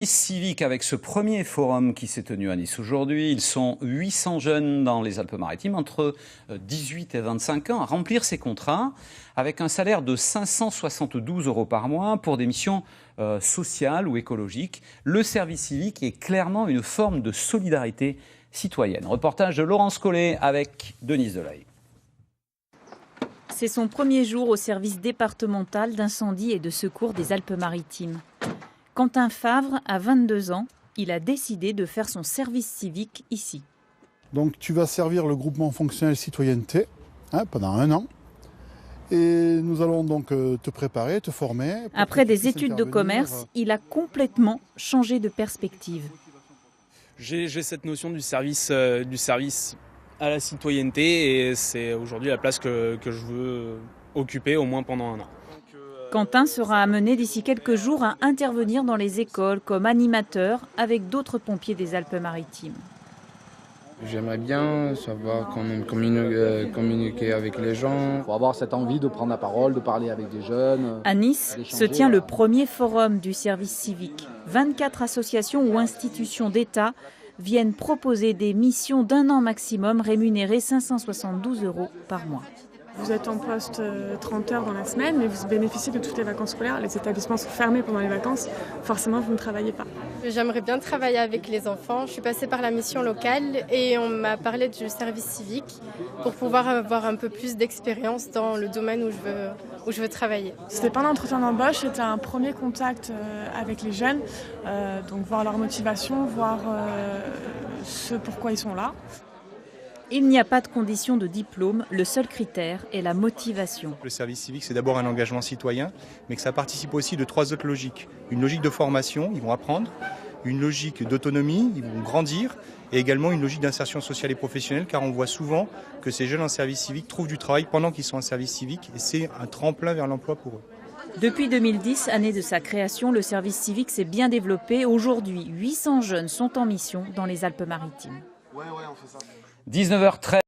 Civique avec ce premier forum qui s'est tenu à Nice aujourd'hui. Ils sont 800 jeunes dans les Alpes-Maritimes entre 18 et 25 ans à remplir ces contrats avec un salaire de 572 € par mois pour des missions sociales ou écologiques. Le service civique est clairement une forme de solidarité citoyenne. Reportage de Laurence Collet avec Denise Delahaye. C'est son premier jour au service départemental d'incendie et de secours des Alpes-Maritimes. Quentin Favre a 22 ans, il a décidé de faire son service civique ici. Donc tu vas servir le groupement fonctionnel citoyenneté pendant 1 an. Et nous allons donc te préparer, te former. Après des études de commerce, il a complètement changé de perspective. J'ai cette notion du service à la citoyenneté et c'est aujourd'hui la place que je veux occuper au moins pendant 1 an. Quentin sera amené d'ici quelques jours à intervenir dans les écoles comme animateur avec d'autres pompiers des Alpes-Maritimes. J'aimerais bien savoir communiquer avec les gens. Il faut avoir cette envie de prendre la parole, de parler avec des jeunes. À Nice se tient le premier forum du service civique. 24 associations ou institutions d'État viennent proposer des missions d'1 an maximum rémunérées 572 € par mois. Vous êtes en poste 30 heures dans la semaine, mais vous bénéficiez de toutes les vacances scolaires. Les établissements sont fermés pendant les vacances. Forcément, vous ne travaillez pas. J'aimerais bien travailler avec les enfants. Je suis passée par la mission locale et on m'a parlé du service civique pour pouvoir avoir un peu plus d'expérience dans le domaine où je veux travailler. C'était pas un entretien d'embauche, c'était un premier contact avec les jeunes. Donc voir leur motivation, voir ce pourquoi ils sont là. Il n'y a pas de condition de diplôme, le seul critère est la motivation. Le service civique, c'est d'abord un engagement citoyen, mais que ça participe aussi de 3 autres logiques. Une logique de formation, ils vont apprendre, une logique d'autonomie, ils vont grandir, et également une logique d'insertion sociale et professionnelle, car on voit souvent que ces jeunes en service civique trouvent du travail pendant qu'ils sont en service civique, et c'est un tremplin vers l'emploi pour eux. Depuis 2010, année de sa création, le service civique s'est bien développé. Aujourd'hui, 800 jeunes sont en mission dans les Alpes-Maritimes. 19h13.